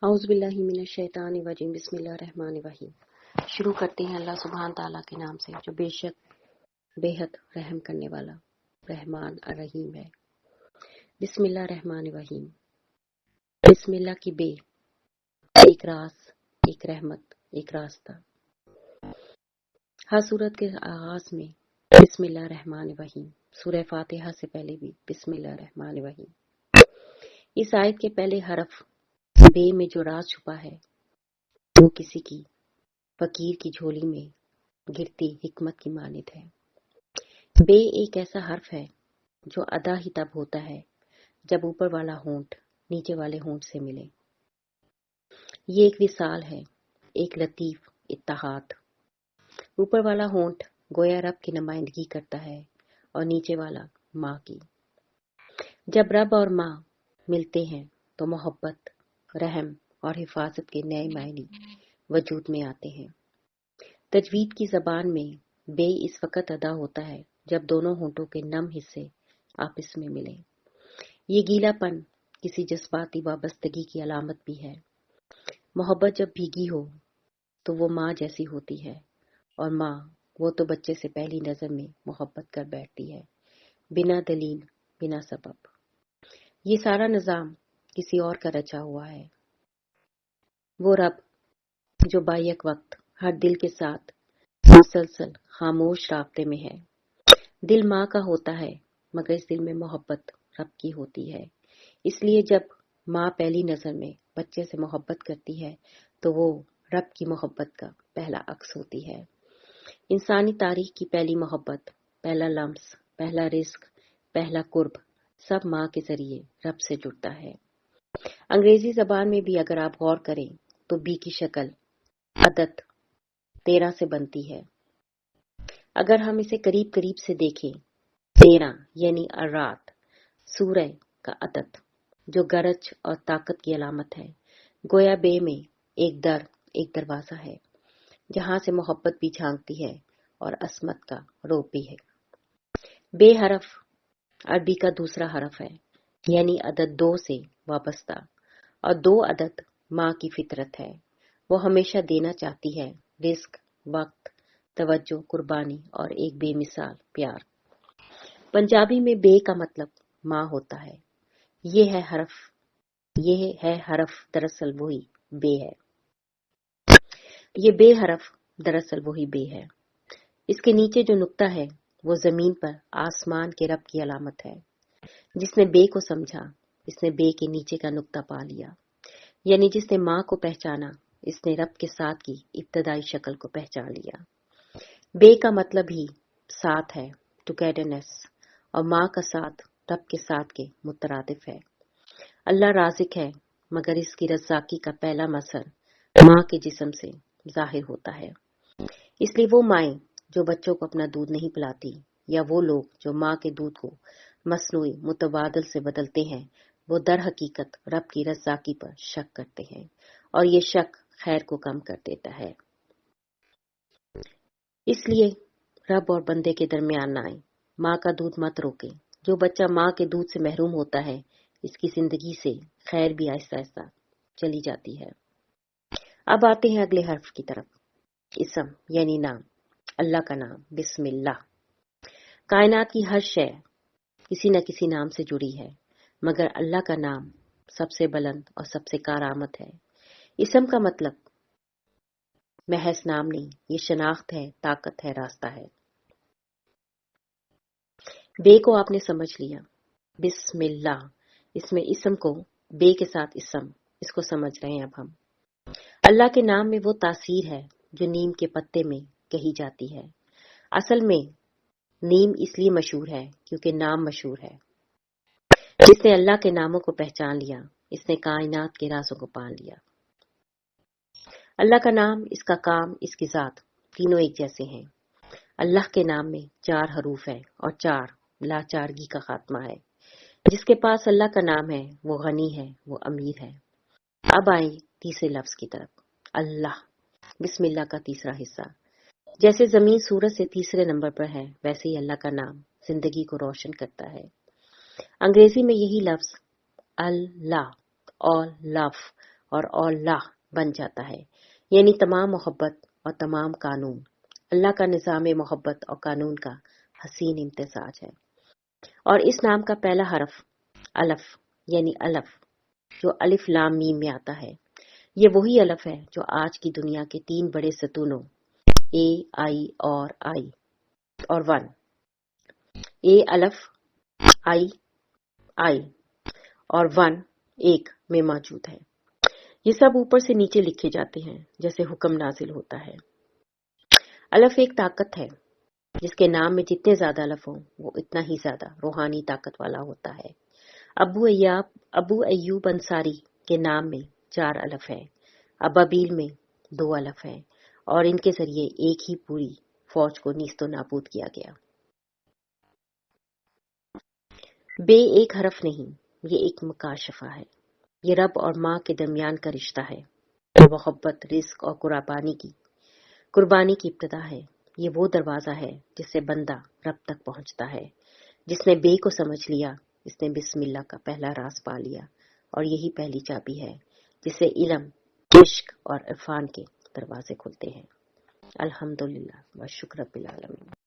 اعوذ باللہ من الشیطان الرجیم بسم اللہ الرحمن الرحیم۔ شروع کرتے ہیں اللہ سبحانہ تعالیٰ کے نام سے جو بے شک بے حد رحم کرنے والا رحمان الرحیم ہے۔ بسم اللہ الرحمن الرحیم۔ بسم اللہ کی بے، ایک راز، ایک رحمت، ایک راستہ۔ ہر صورت کے آغاز میں بسم اللہ الرحمن الرحیم، سورہ فاتحہ سے پہلے بھی بسم اللہ الرحمن الرحیم۔ اس آیت کے پہلے حرف بے میں جو راز چھپا ہے وہ کسی کی فقیر کی جھولی میں گرتی حکمت کی مانند ہے۔ بے ایک ایسا حرف ہے جو ادا ہی تب ہوتا ہے جب اوپر والا ہونٹ نیچے والے ہونٹ سے ملے۔ یہ ایک وصال ہے، ایک لطیف اتحاد۔ اوپر والا ہونٹ گویا رب کی نمائندگی کرتا ہے اور نیچے والا ماں کی۔ جب رب اور ماں ملتے ہیں تو محبت، رحم اور حفاظت کے نئے معنی وجود میں آتے ہیں۔ تجوید کی زبان میں بے اس وقت ادا ہوتا ہے جب دونوں ہونٹوں کے نم حصے آپس میں ملیں۔ یہ گیلا پن کسی جذباتی وابستگی کی علامت بھی ہے۔ محبت جب بھیگی ہو تو وہ ماں جیسی ہوتی ہے، اور ماں وہ تو بچے سے پہلی نظر میں محبت کر بیٹھتی ہے، بنا دلیل، بنا سبب۔ یہ سارا نظام کسی اور کا رچا ہوا ہے۔ وہ رب جو بائیک وقت ہر دل کے ساتھ مسلسل خاموش رابطے میں ہے۔ دل ماں کا ہوتا ہے مگر اس دل میں محبت رب کی ہوتی ہے۔ اس لیے جب ماں پہلی نظر میں بچے سے محبت کرتی ہے تو وہ رب کی محبت کا پہلا عکس ہوتی ہے۔ انسانی تاریخ کی پہلی محبت، پہلا لمس، پہلا رزق، پہلا قرب سب ماں کے ذریعے رب سے جڑتا ہے۔ انگریزی زبان میں بھی اگر آپ غور کریں تو بی کی شکل عدد 13 سے بنتی ہے۔ اگر ہم اسے قریب قریب سے دیکھیں، 13 یعنی ارات، سورہ کا عدد جو گرج اور طاقت کی علامت ہے۔ گویا بے میں ایک دروازہ ہے جہاں سے محبت بھی جھانکتی ہے اور عصمت کا روپ بھی ہے۔ بے حرف عربی کا دوسرا حرف ہے، یعنی عدد 2 سے وابستہ، اور 2 عدد ماں کی فطرت ہے۔ وہ ہمیشہ دینا چاہتی ہے، رزق، وقت، توجہ، قربانی اور ایک بے مثال پیار۔ پنجابی میں بے کا مطلب ماں ہوتا ہے۔ یہ ہے حرف دراصل وہی بے ہے۔ یہ بے حرف دراصل وہی بے ہے۔ اس کے نیچے جو نقطہ ہے وہ زمین پر آسمان کے رب کی علامت ہے۔ جس نے بے کو سمجھا، اس نے بے کے نیچے کا نقطہ پا لیا، یعنی جس نے ماں کو پہچانا، اس نے رب کے ساتھ کی ابتدائی شکل کو پہچان لیا۔ بے کا مطلب ہی ساتھ ہے، ٹوگیڈرنس، اور ماں کا ساتھ رب کے ساتھ کے مترادف ہے۔ اللہ رازق ہے مگر اس کی رزاقی کا پہلا مظہر ماں کے جسم سے ظاہر ہوتا ہے۔ اس لیے وہ مائیں جو بچوں کو اپنا دودھ نہیں پلاتی، یا وہ لوگ جو ماں کے دودھ کو مصنوعی متبادل سے بدلتے ہیں، وہ در حقیقت رب کی رزاقی پر شک کرتے ہیں، اور یہ شک خیر کو کم کر دیتا ہے۔ اس لیے رب اور بندے کے درمیان نہ آئیں، ماں کا دودھ مت روکیں۔ جو بچہ ماں کے دودھ سے محروم ہوتا ہے، اس کی زندگی سے خیر بھی آہستہ آہستہ چلی جاتی ہے۔ اب آتے ہیں اگلے حرف کی طرف، اسم یعنی نام، اللہ کا نام، بسم اللہ۔ کائنات کی ہر شے کسی نہ کسی نام سے جڑی ہے، مگر اللہ کا نام سب سے بلند اور سب سے کارآمد ہے۔ اسم کا مطلب محض نام نہیں، یہ شناخت ہے، طاقت ہے، راستہ ہے۔ بے کو آپ نے سمجھ لیا، بسم اللہ، اس میں اسم کو بے کے ساتھ اسم، اس کو سمجھ رہے ہیں اب ہم۔ اللہ کے نام میں وہ تاثیر ہے جو نیم کے پتے میں کہی جاتی ہے۔ اصل میں نیم اس لیے مشہور ہے کیونکہ نام مشہور ہے۔ جس نے اللہ کے ناموں کو پہچان لیا، اس نے کائنات کے رازوں کو پان لیا۔ اللہ کا نام، اس کا کام، اس کی ذات، تینوں ایک جیسے ہیں۔ اللہ کے نام میں 4 حروف ہیں اور 4 لاچارگی کا خاتمہ ہے۔ جس کے پاس اللہ کا نام ہے وہ غنی ہے، وہ امیر ہے۔ اب آئیں تیسرے لفظ کی طرف، اللہ، بسم اللہ کا تیسرا حصہ۔ جیسے زمین سورج سے تیسرے نمبر پر ہے، ویسے ہی اللہ کا نام زندگی کو روشن کرتا ہے۔ انگریزی میں یہی لفظ اللہ، all love اور اللہ بن جاتا ہے، یعنی تمام محبت اور تمام قانون اللہ کا نظام محبت اور قانون کا حسین امتزاج ہے۔ اور اس نام کا پہلا حرف الف یعنی الف جو الف لام میم میں آتا ہے، یہ وہی الف ہے جو آج کی دنیا کے 3 بڑے ستونوں اے آئی اور آئی اور ون، اے الف آئی اور ون ایک میں موجود ہے۔ یہ سب اوپر سے نیچے لکھے جاتے ہیں جیسے حکم نازل ہوتا ہے۔ الف ایک طاقت ہے جس کے نام میں جتنے زیادہ الف ہوں وہ اتنا ہی زیادہ روحانی طاقت والا ہوتا ہے۔ ابو ایوب انصاری کے نام میں 4 الف ہے، ابابیل میں 2 الف ہیں اور ان کے ذریعے ایک ہی پوری فوج کو نیست و نابود کیا گیا۔ بے ایک حرف نہیں، یہ ایک مکاشفہ ہے، یہ رب اور ماں کے درمیان کا رشتہ ہے جو محبت، رزق اور قربانی کی ابتدا ہے۔ یہ وہ دروازہ ہے جس سے بندہ رب تک پہنچتا ہے۔ جس نے بے کو سمجھ لیا، اس نے بسم اللہ کا پہلا راز پا لیا، اور یہی پہلی چابی ہے جس سے علم، عشق اور عرفان کے دروازے کھلتے ہیں۔ الحمدللہ و شکر رب العالمین۔